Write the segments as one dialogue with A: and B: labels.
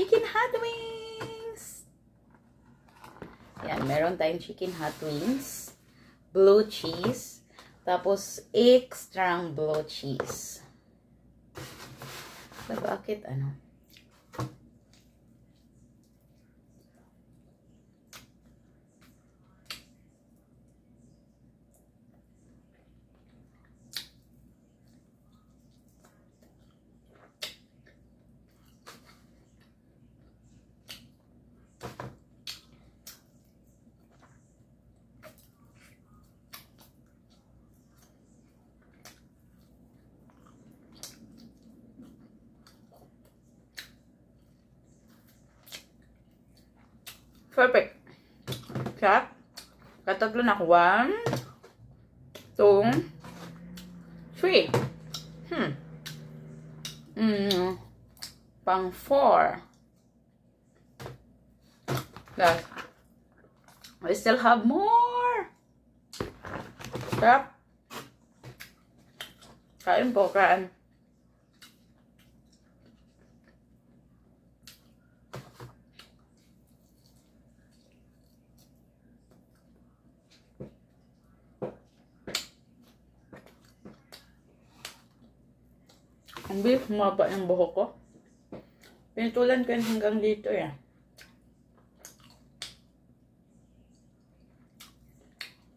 A: chicken hot wings. Yan, meron tayong chicken hot wings. Blue cheese. Tapos, extra blue cheese. So, bakit ano? Perfect. Sarap. Katatlo na ako. 1, 2, 3. Pang 4. Guys, I still have more. Sarap. Kain po, kain. Ang bilis humaba ng buhok ko. Pinutulan ko yun hanggang dito eh.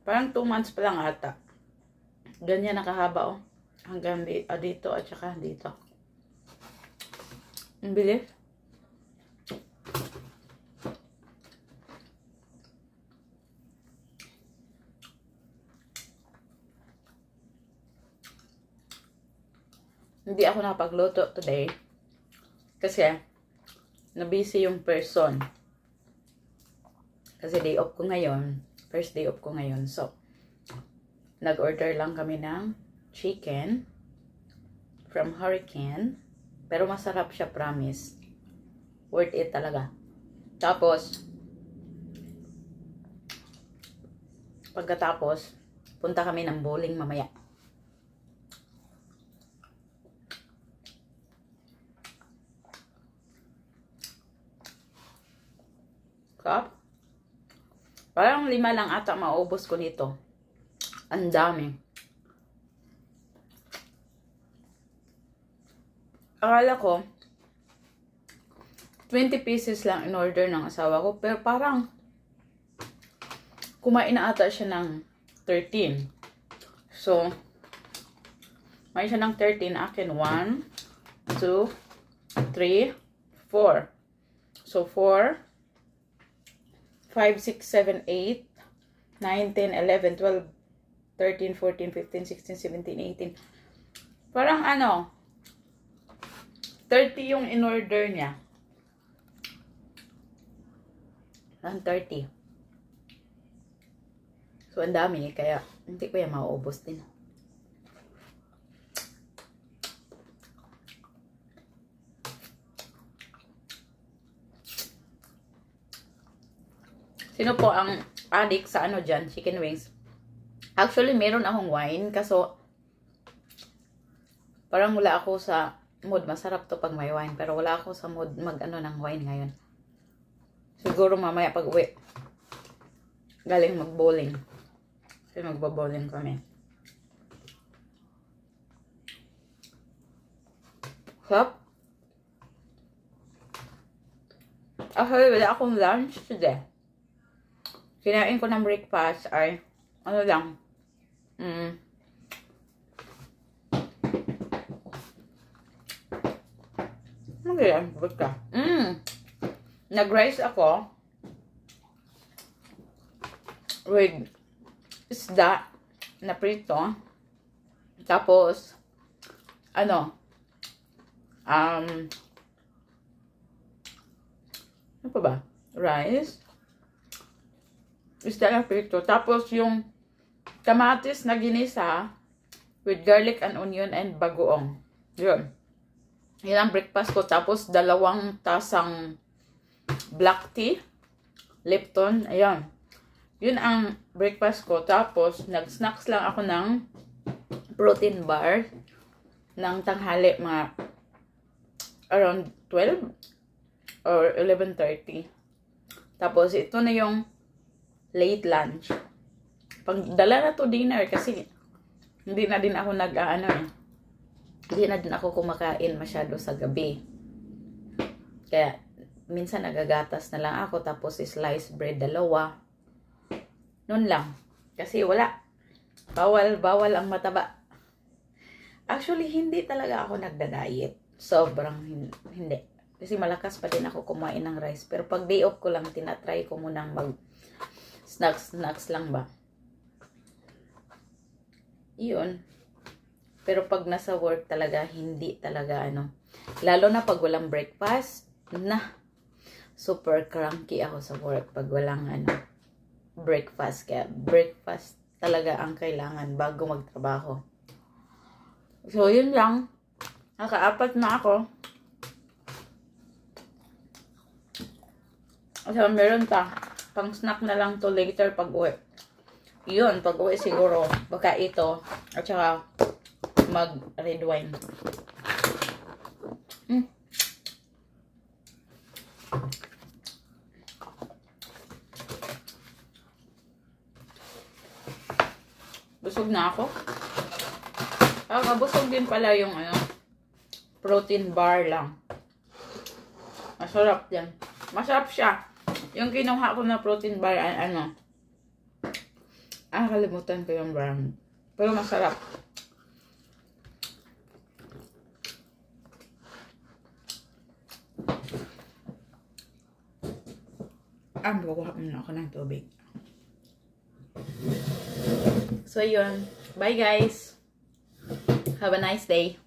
A: Parang 2 months pa lang ata. Ganyan nakahaba oh. Hanggang dito at saka dito. Ang bilis. Hindi ako nakapagluto today kasi na-busy yung person. Kasi day off ko ngayon. First day off ko ngayon. So, nag-order lang kami ng chicken from Hurricane. Pero masarap siya, promise. Worth it talaga. Tapos, pagkatapos, punta kami ng bowling mamaya. Cup. Parang 5 lang ata maubos ko nito. Ang dami. Akala ko 20 pieces lang in order ng asawa ko. Pero parang kumain na ata siya ng 13. So, may siya ng 13. Akin 1, 2, 3, 4. So, 4, 5, 6, 7, 8, 9, 10, 11, 12, 13, 14, 15, 16, 17, 18. Parang ano, 30 yung in-order niya. Parang 30. So, ang dami. Kaya, hindi ko yan mauubos din. Sino po ang addict sa ano dyan? Chicken wings. Actually, meron akong wine. Kaso, parang wala ako sa mood. Masarap to pag may wine. Pero wala ako sa mood mag-ano ng wine ngayon. Siguro mamaya pag uwi. Galing mag-bowling. Kasi magbo-bowling kami. Sarap. Actually, wala akong lunch today. Kinain ko ng breakfast ay, ano lang, ano yan? Nag-rice ako with isda na prito. Tapos, ano pa ba? Rice. Isda na prito. Tapos yung kamatis na ginisa with garlic and onion and bagoong. Yun. Yan ang breakfast ko. Tapos 2 tasang black tea. Lipton. Ayan. Yun ang breakfast ko. Tapos nag-snacks lang ako ng protein bar ng tanghali. Mga around 12. or 11:30. Tapos, ito na yung late lunch. Pagdala na to dinner kasi hindi na din ako hindi na din ako kumakain masyado sa gabi. Kaya, minsan nagagatas na lang ako, tapos sliced bread 2. Noon lang. Kasi wala. Bawal ang mataba. Actually, hindi talaga ako nagda-diet. Sobrang hindi. Kasi malakas pa din ako kumain ng rice. Pero pag day off ko lang, tinatry ko munang mag snacks lang ba. Yun. Pero pag nasa work talaga, hindi talaga lalo na pag walang breakfast, super cranky ako sa work pag walang breakfast. Kaya breakfast talaga ang kailangan bago magtrabaho. So, yun lang. Naka-4 na ako. So, meron pa. Pang snack na lang to later pag uwi. Yun, pag uwi siguro. Baka ito. At saka, mag-red wine. Busog na ako. Kabusog din pala yung protein bar lang. Masarap yan. Masarap siya. Yung kinuha ko na protein bar ay kalimutan ko yung brand. Pero masarap. Magawa muna ako ng tubig. So, yun. Bye, guys. Have a nice day.